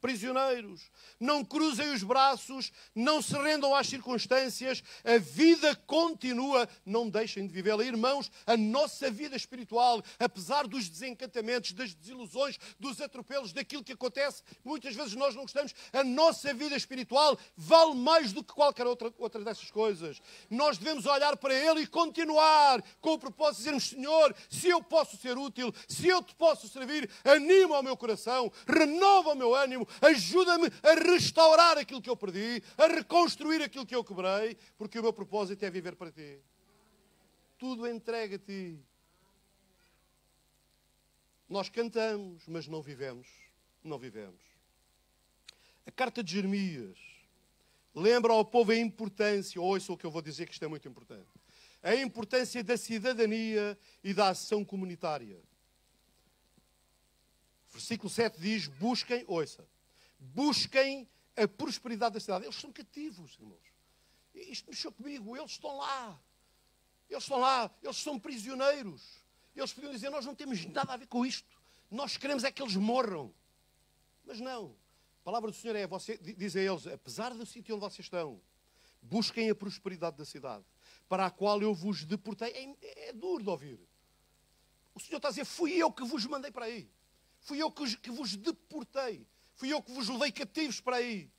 A: prisioneiros. Não cruzem os braços, não se rendam às circunstâncias. A vida continua, não deixem de vivê-la. Irmãos, a nossa vida espiritual, apesar dos desencantamentos, das desilusões, dos atropelos, daquilo que acontece, muitas vezes nós não gostamos, a nossa vida espiritual vale mais do que qualquer outra dessas coisas. Nós devemos olhar para Ele e continuar com o propósito de dizermos, Senhor, se eu posso ser útil, se eu te posso servir, anima o meu coração, renova o meu ânimo, ajuda-me a restaurar aquilo que eu perdi, a reconstruir aquilo que eu quebrei, porque o meu propósito é viver para ti. Tudo entregue a ti. Nós cantamos, mas não vivemos. Não vivemos. A carta de Jeremias lembra ao povo a importância, ouçam o que eu vou dizer, que isto é muito importante, a importância da cidadania e da ação comunitária. Versículo 7 diz, busquem, ouça, busquem a prosperidade da cidade. Eles são cativos, irmãos. Isto mexeu comigo, eles estão lá. Eles estão lá, eles são prisioneiros. Eles podiam dizer, nós não temos nada a ver com isto. Nós queremos é que eles morram. Mas não. A palavra do Senhor é, diz a eles, apesar do sítio onde vocês estão, busquem a prosperidade da cidade, para a qual eu vos deportei. É duro de ouvir. O Senhor está a dizer, fui eu que vos mandei para aí. Fui eu que vos deportei. Fui eu que vos levei cativos para aí.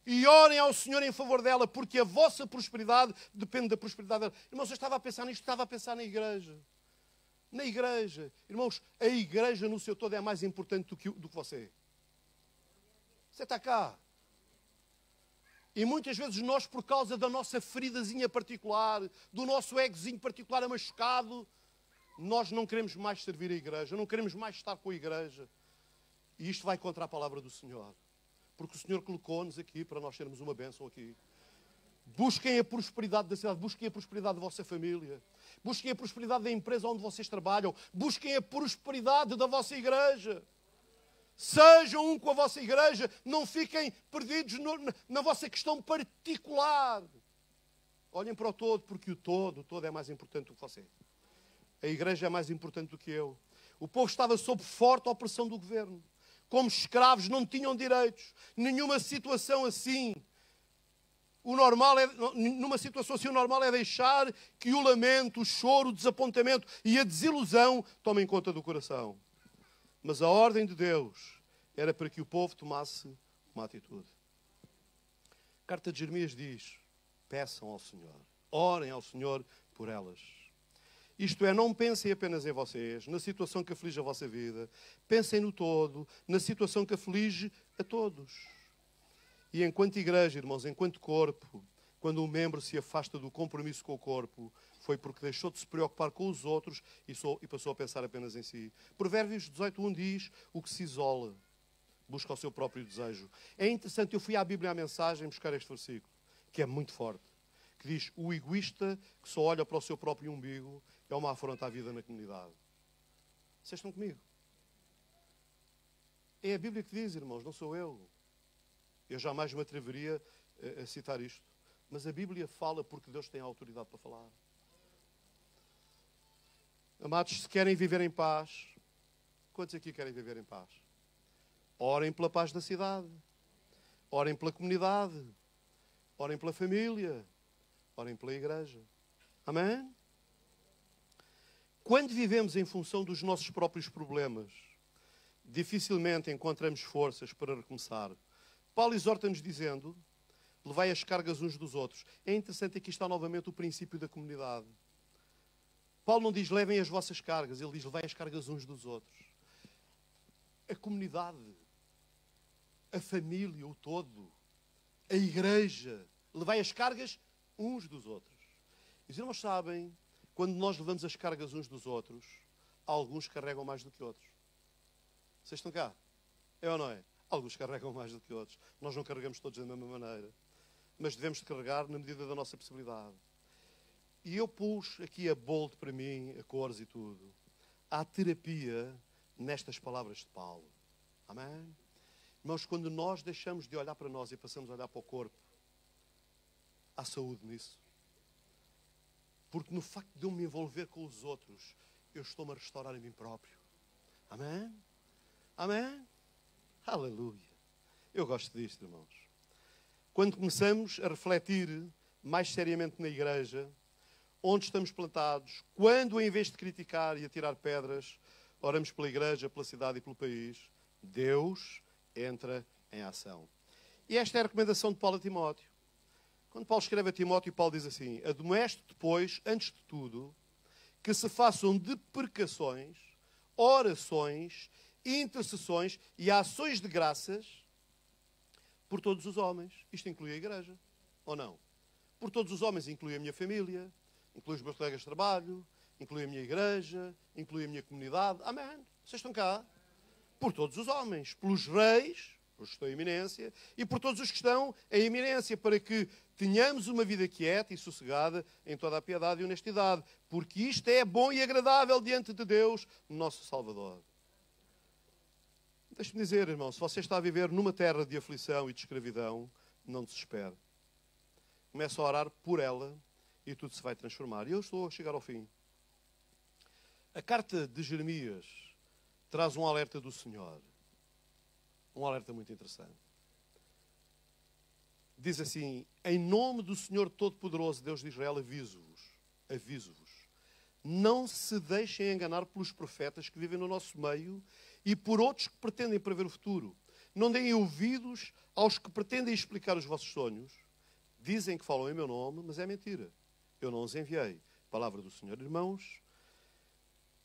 A: E orem ao Senhor em favor dela, porque a vossa prosperidade depende da prosperidade dela. Irmãos, eu estava a pensar nisto, estava a pensar na igreja. Na igreja. Irmãos, a igreja no seu todo é mais importante do que você. Você está cá. E muitas vezes nós, por causa da nossa feridazinha particular, do nosso egozinho particular machucado, nós não queremos mais servir a igreja, não queremos mais estar com a igreja. E isto vai contra a palavra do Senhor. Porque o Senhor colocou-nos aqui para nós termos uma bênção aqui. Busquem a prosperidade da cidade, busquem a prosperidade da vossa família, busquem a prosperidade da empresa onde vocês trabalham, busquem a prosperidade da vossa igreja. Sejam um com a vossa igreja, não fiquem perdidos na vossa questão particular. Olhem para o todo, porque o todo é mais importante do que você. A igreja é mais importante do que eu. O povo estava sob forte opressão do governo. Como escravos, não tinham direitos. Nenhuma situação assim. Numa situação assim, o normal é deixar que o lamento, o choro, o desapontamento e a desilusão tomem conta do coração. Mas a ordem de Deus era para que o povo tomasse uma atitude. A carta de Jeremias diz, peçam ao Senhor, orem ao Senhor por elas. Isto é, não pensem apenas em vocês, na situação que aflige a vossa vida. Pensem no todo, na situação que aflige a todos. E enquanto igreja, irmãos, enquanto corpo, quando um membro se afasta do compromisso com o corpo, foi porque deixou de se preocupar com os outros e passou a pensar apenas em si. Provérbios 18:1 diz, o que se isola busca o seu próprio desejo. É interessante, eu fui à Bíblia, à mensagem, buscar este versículo, que é muito forte, que diz, o egoísta que só olha para o seu próprio umbigo é uma afronta à vida na comunidade. Vocês estão comigo? É a Bíblia que diz, irmãos, não sou eu. Eu jamais me atreveria a citar isto. Mas a Bíblia fala porque Deus tem a autoridade para falar. Amados, se querem viver em paz, quantos aqui querem viver em paz? Orem pela paz da cidade. Orem pela comunidade. Orem pela família. Orem pela igreja. Amém? Quando vivemos em função dos nossos próprios problemas, dificilmente encontramos forças para recomeçar. Paulo exorta-nos dizendo, levai as cargas uns dos outros. É interessante, aqui está novamente o princípio da comunidade. Paulo não diz, levem as vossas cargas, ele diz, levai as cargas uns dos outros. A comunidade, a família, o todo, a igreja, levai as cargas uns dos outros. E os irmãos sabem, quando nós levamos as cargas uns dos outros, alguns carregam mais do que outros. Vocês estão cá? É ou não é? Alguns carregam mais do que outros. Nós não carregamos todos da mesma maneira. Mas devemos de carregar na medida da nossa possibilidade. E eu pus aqui a bold para mim, a cores e tudo. Há terapia nestas palavras de Paulo. Amém? Irmãos, quando nós deixamos de olhar para nós e passamos a olhar para o corpo, há saúde nisso. Porque no facto de eu me envolver com os outros, eu estou-me a restaurar a mim próprio. Amém? Amém? Aleluia. Eu gosto disto, irmãos. Quando começamos a refletir mais seriamente na igreja, onde estamos plantados, quando em vez de criticar e atirar pedras, oramos pela igreja, pela cidade e pelo país, Deus entra em ação. E esta é a recomendação de Paulo a Timóteo. Quando Paulo escreve a Timóteo, Paulo diz assim, admoeste depois, antes de tudo, que se façam deprecações, orações, intercessões e ações de graças por todos os homens. Isto inclui a igreja, ou não? Por todos os homens inclui a minha família, inclui os meus colegas de trabalho, inclui a minha igreja, inclui a minha comunidade. Amém. Vocês estão cá? Por todos os homens, pelos reis, os que estão em eminência, e por todos os que estão em eminência, para que tenhamos uma vida quieta e sossegada em toda a piedade e honestidade, porque isto é bom e agradável diante de Deus, nosso Salvador. Deixe-me dizer, irmão, se você está a viver numa terra de aflição e de escravidão, não desespere. Comece a orar por ela e tudo se vai transformar. E eu estou a chegar ao fim. A carta de Jeremias traz um alerta do Senhor. Um alerta muito interessante. Diz assim: em nome do Senhor Todo-Poderoso, Deus de Israel, aviso-vos. Não se deixem enganar pelos profetas que vivem no nosso meio e por outros que pretendem prever o futuro. Não deem ouvidos aos que pretendem explicar os vossos sonhos. Dizem que falam em meu nome, mas é mentira. Eu não os enviei. Palavra do Senhor. Irmãos,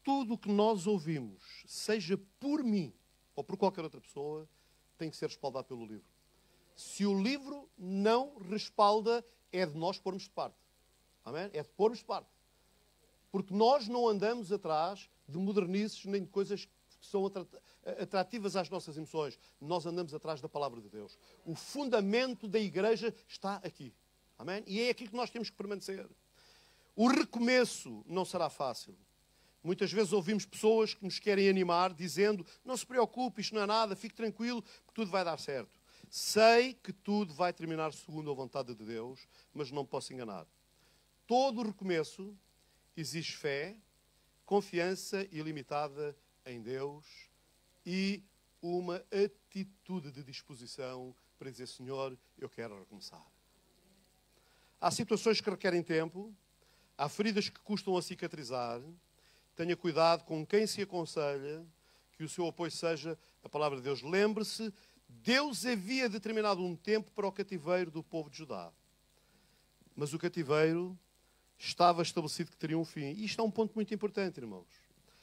A: tudo o que nós ouvimos, seja por mim ou por qualquer outra pessoa, tem que ser respaldado pelo livro. Se o livro não respalda, é de nós pormos de parte. Amém? É de pormos de parte. Porque nós não andamos atrás de modernices nem de coisas que são atrativas às nossas emoções. Nós andamos atrás da palavra de Deus. O fundamento da igreja está aqui. Amém? E é aqui que nós temos que permanecer. O recomeço não será fácil. Muitas vezes ouvimos pessoas que nos querem animar, dizendo: não se preocupe, isto não é nada, fique tranquilo, que tudo vai dar certo. Sei que tudo vai terminar segundo a vontade de Deus, mas não posso enganar. Todo recomeço exige fé, confiança ilimitada em Deus e uma atitude de disposição para dizer: Senhor, eu quero recomeçar. Há situações que requerem tempo, há feridas que custam a cicatrizar. Tenha cuidado com quem se aconselha, que o seu apoio seja a palavra de Deus. Lembre-se, Deus havia determinado um tempo para o cativeiro do povo de Judá. Mas o cativeiro estava estabelecido que teria um fim. E isto é um ponto muito importante, irmãos.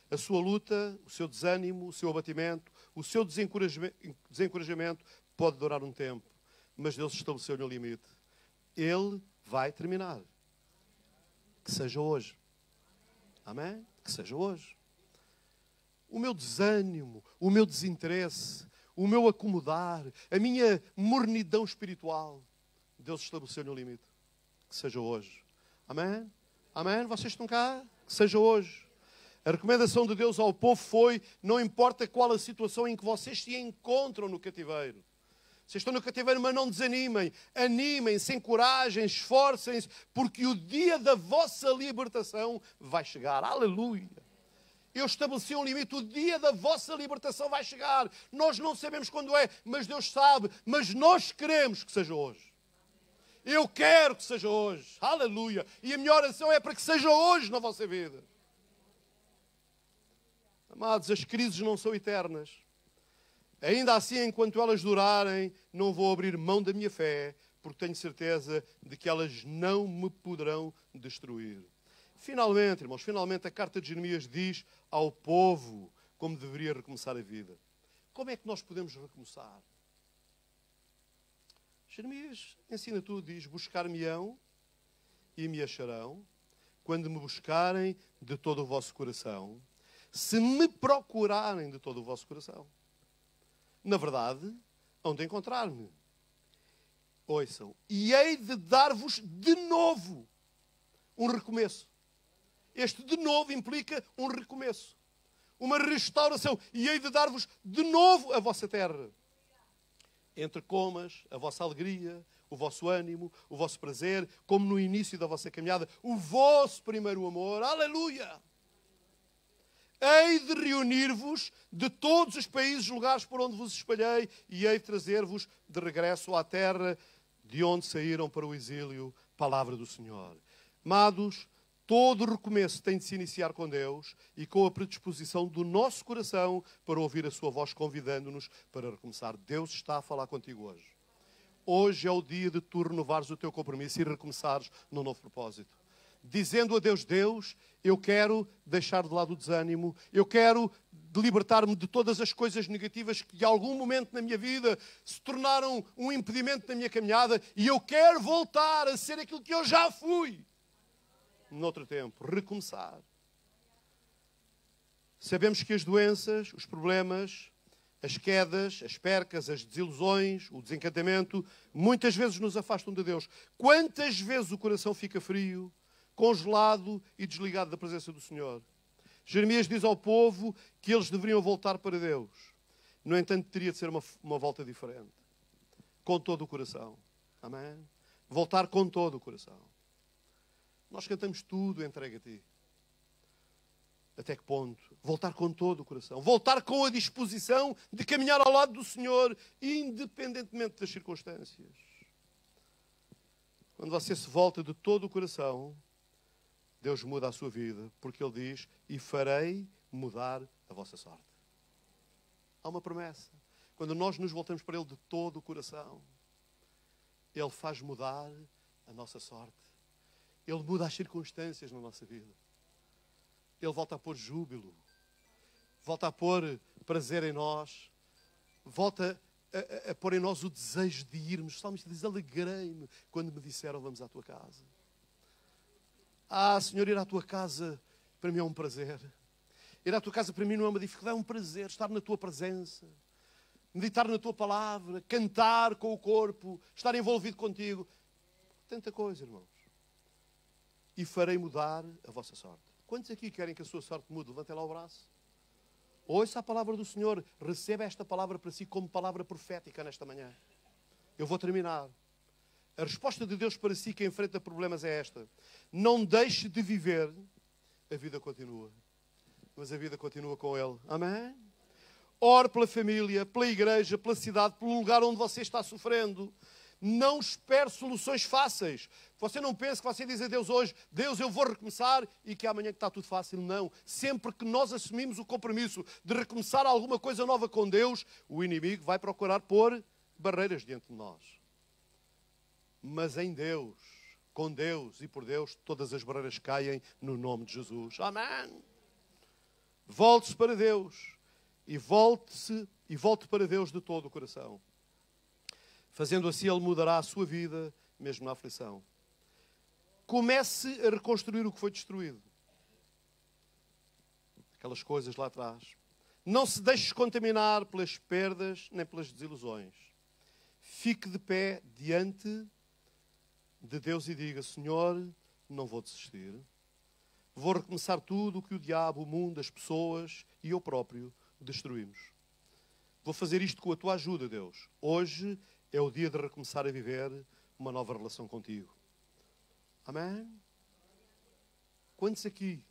A: A sua luta, o seu desânimo, o seu abatimento, o seu desencorajamento pode durar um tempo. Mas Deus estabeleceu-lhe um limite. Ele vai terminar. Que seja hoje. Amém? Que seja hoje. O meu desânimo, o meu desinteresse, o meu acomodar, a minha mornidão espiritual, Deus estabeleceu-lhe um limite. Que seja hoje. Amém? Amém? Vocês estão cá? Que seja hoje. A recomendação de Deus ao povo foi: não importa qual a situação em que vocês se encontram no cativeiro. Vocês estão no cativeiro, mas não desanimem. Animem-se, encorajem, esforcem-se, porque o dia da vossa libertação vai chegar. Aleluia! Eu estabeleci um limite. O dia da vossa libertação vai chegar. Nós não sabemos quando é, mas Deus sabe. Mas nós queremos que seja hoje. Eu quero que seja hoje. Aleluia! E a minha oração é para que seja hoje na vossa vida. Amados, as crises não são eternas. Ainda assim, enquanto elas durarem, não vou abrir mão da minha fé, porque tenho certeza de que elas não me poderão destruir. Finalmente, irmãos, a carta de Jeremias diz ao povo como deveria recomeçar a vida. Como é que nós podemos recomeçar? Jeremias ensina tudo, diz: buscar-me-ão e me acharão, quando me buscarem de todo o vosso coração, se me procurarem de todo o vosso coração. Na verdade, hão de encontrar-me. Ouçam. E hei de dar-vos de novo um recomeço. Este de novo implica um recomeço. Uma restauração. E hei de dar-vos de novo a vossa terra. Entre comas, a vossa alegria, o vosso ânimo, o vosso prazer, como no início da vossa caminhada, o vosso primeiro amor. Aleluia! Hei de reunir-vos de todos os países, lugares por onde vos espalhei, e hei de trazer-vos de regresso à terra de onde saíram para o exílio. Palavra do Senhor. Amados, todo recomeço tem de se iniciar com Deus e com a predisposição do nosso coração para ouvir a sua voz, convidando-nos para recomeçar. Deus está a falar contigo hoje. Hoje é o dia de tu renovares o teu compromisso e recomeçares num novo propósito. Dizendo a Deus: Deus, eu quero deixar de lado o desânimo, eu quero libertar-me de todas as coisas negativas que de algum momento na minha vida se tornaram um impedimento na minha caminhada, e eu quero voltar a ser aquilo que eu já fui. Noutro tempo, recomeçar. Sabemos que as doenças, os problemas, as quedas, as percas, as desilusões, o desencantamento, muitas vezes nos afastam de Deus. Quantas vezes o coração fica frio, congelado e desligado da presença do Senhor? Jeremias diz ao povo que eles deveriam voltar para Deus. No entanto, teria de ser uma volta diferente. Com todo o coração. Amém? Voltar com todo o coração. Nós cantamos tudo entregue a Ti. Até que ponto? Voltar com todo o coração. Voltar com a disposição de caminhar ao lado do Senhor, independentemente das circunstâncias. Quando você se volta de todo o coração, Deus muda a sua vida, porque Ele diz, e farei mudar a vossa sorte. Há uma promessa. Quando nós nos voltamos para Ele de todo o coração, Ele faz mudar a nossa sorte. Ele muda as circunstâncias na nossa vida. Ele volta a pôr júbilo. Volta a pôr prazer em nós. Volta a pôr em nós o desejo de irmos. O salmista diz, alegrei-me quando me disseram, vamos à tua casa. Senhor, ir à tua casa para mim é um prazer. Ir à tua casa para mim não é uma dificuldade, é um prazer. Estar na tua presença. Meditar na tua palavra. Cantar com o corpo. Estar envolvido contigo. Tanta coisa, irmãos. E farei mudar a vossa sorte. Quantos aqui querem que a sua sorte mude? Levantem lá o braço. Ouça a palavra do Senhor. Receba esta palavra para si como palavra profética nesta manhã. Eu vou terminar. A resposta de Deus para si que enfrenta problemas é esta. Não deixe de viver. A vida continua. Mas a vida continua com Ele. Amém? Ore pela família, pela igreja, pela cidade, pelo lugar onde você está sofrendo. Não espere soluções fáceis. Você não pense que você diz a Deus hoje, Deus, eu vou recomeçar e que amanhã que está tudo fácil. Não. Sempre que nós assumimos o compromisso de recomeçar alguma coisa nova com Deus, o inimigo vai procurar pôr barreiras diante de nós. Mas em Deus, com Deus e por Deus, todas as barreiras caem no nome de Jesus. Amém. Volte-se para Deus e volte para Deus de todo o coração. Fazendo assim, Ele mudará a sua vida, mesmo na aflição. Comece a reconstruir o que foi destruído. Aquelas coisas lá atrás. Não se deixe contaminar pelas perdas, nem pelas desilusões. Fique de pé diante de Deus e diga, Senhor, não vou desistir. Vou recomeçar tudo o que o diabo, o mundo, as pessoas e eu próprio destruímos. Vou fazer isto com a tua ajuda, Deus. Hoje é o dia de recomeçar a viver uma nova relação contigo. Amém? Quantos aqui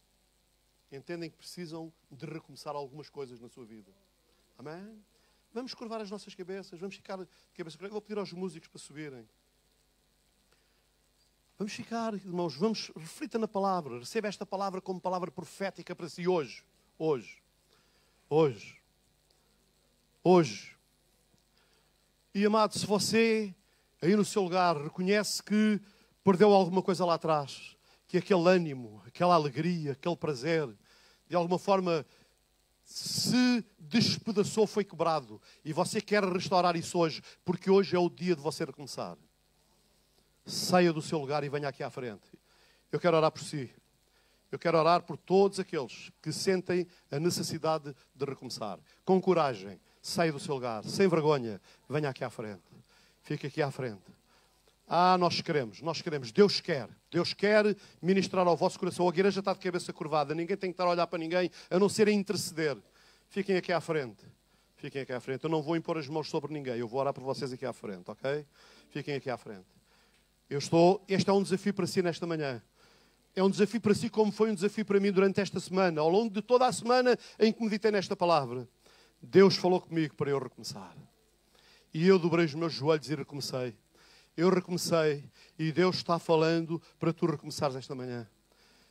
A: entendem que precisam de recomeçar algumas coisas na sua vida? Amém? Vamos curvar as nossas cabeças, vamos ficar de cabeça. Eu vou pedir aos músicos para subirem. Vamos ficar, irmãos, vamos, reflita na palavra. Receba esta palavra como palavra profética para si hoje. Hoje. Hoje. Hoje. E, amado, se você, aí no seu lugar, reconhece que perdeu alguma coisa lá atrás, que aquele ânimo, aquela alegria, aquele prazer, de alguma forma se despedaçou, foi quebrado, e você quer restaurar isso hoje, porque hoje é o dia de você recomeçar. Saia do seu lugar e venha aqui à frente. Eu quero orar por si. Eu quero orar por todos aqueles que sentem a necessidade de recomeçar. Com coragem. Saia do seu lugar, sem vergonha, venha aqui à frente. Fique aqui à frente. Nós queremos. Deus quer ministrar ao vosso coração. A igreja está de cabeça curvada, ninguém tem que estar a olhar para ninguém, a não ser a interceder. Fiquem aqui à frente. Fiquem aqui à frente. Eu não vou impor as mãos sobre ninguém, eu vou orar por vocês aqui à frente, ok? Fiquem aqui à frente. Este é um desafio para si nesta manhã. É um desafio para si como foi um desafio para mim durante esta semana, ao longo de toda a semana em que meditei nesta palavra. Deus falou comigo para eu recomeçar. E eu dobrei os meus joelhos e recomecei. Eu recomecei e Deus está falando para tu recomeçares esta manhã.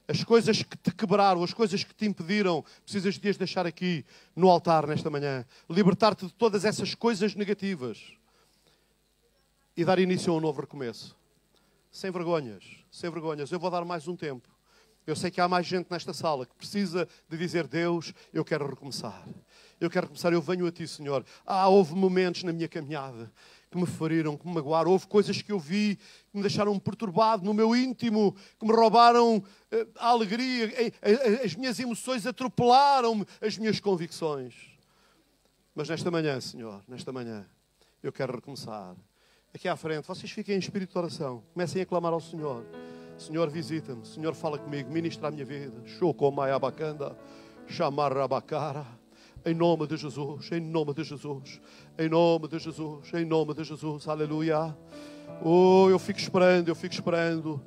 A: As coisas que te quebraram, as coisas que te impediram, precisas de as deixar aqui no altar nesta manhã. Libertar-te de todas essas coisas negativas e dar início a um novo recomeço. Sem vergonhas, sem vergonhas. Eu vou dar mais um tempo. Eu sei que há mais gente nesta sala que precisa de dizer, Deus, eu quero recomeçar. Eu quero recomeçar, eu venho a Ti, Senhor. Houve momentos na minha caminhada que me feriram, que me magoaram. Houve coisas que eu vi que me deixaram perturbado no meu íntimo, que me roubaram a alegria. As minhas emoções atropelaram-me as minhas convicções. Mas nesta manhã, Senhor, nesta manhã, eu quero recomeçar. Aqui à frente, vocês fiquem em espírito de oração. Comecem a clamar ao Senhor. Senhor, visita-me. Senhor, fala comigo. Ministra a minha vida. Shokomai abacanda. Chamar abacara. Em nome de Jesus. Em nome de Jesus. Em nome de Jesus. Em nome de Jesus. Aleluia. Oh, eu fico esperando. Eu fico esperando.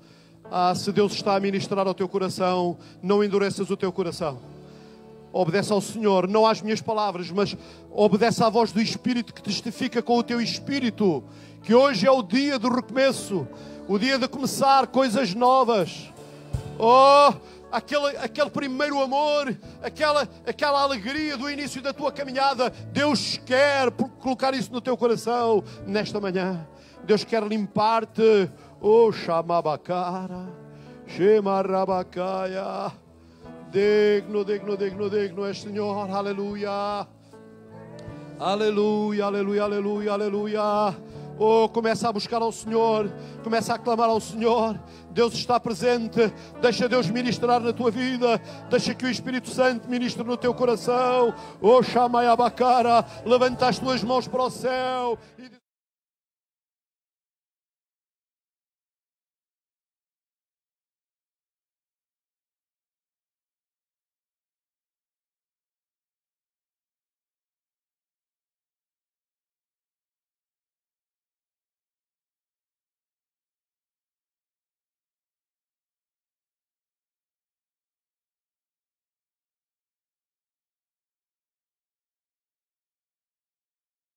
A: Ah, se Deus está a ministrar ao teu coração, não endureças o teu coração. Obedece ao Senhor, não às minhas palavras, mas obedece à voz do Espírito que testifica com o teu Espírito que hoje é o dia do recomeço, o dia de começar coisas novas. Oh, aquele primeiro amor, aquela alegria do início da tua caminhada, Deus quer colocar isso no teu coração nesta manhã. Deus quer limpar-te. Oh, chamabacara, chemarabacaya. Digno, digno, digno, digno é Senhor, aleluia, aleluia, aleluia, aleluia, aleluia. Oh, começa a buscar ao Senhor, começa a clamar ao Senhor. Deus está presente, deixa Deus ministrar na tua vida, deixa que o Espírito Santo ministre no teu coração. Oh, chamai a bacara, levanta as tuas mãos para o céu e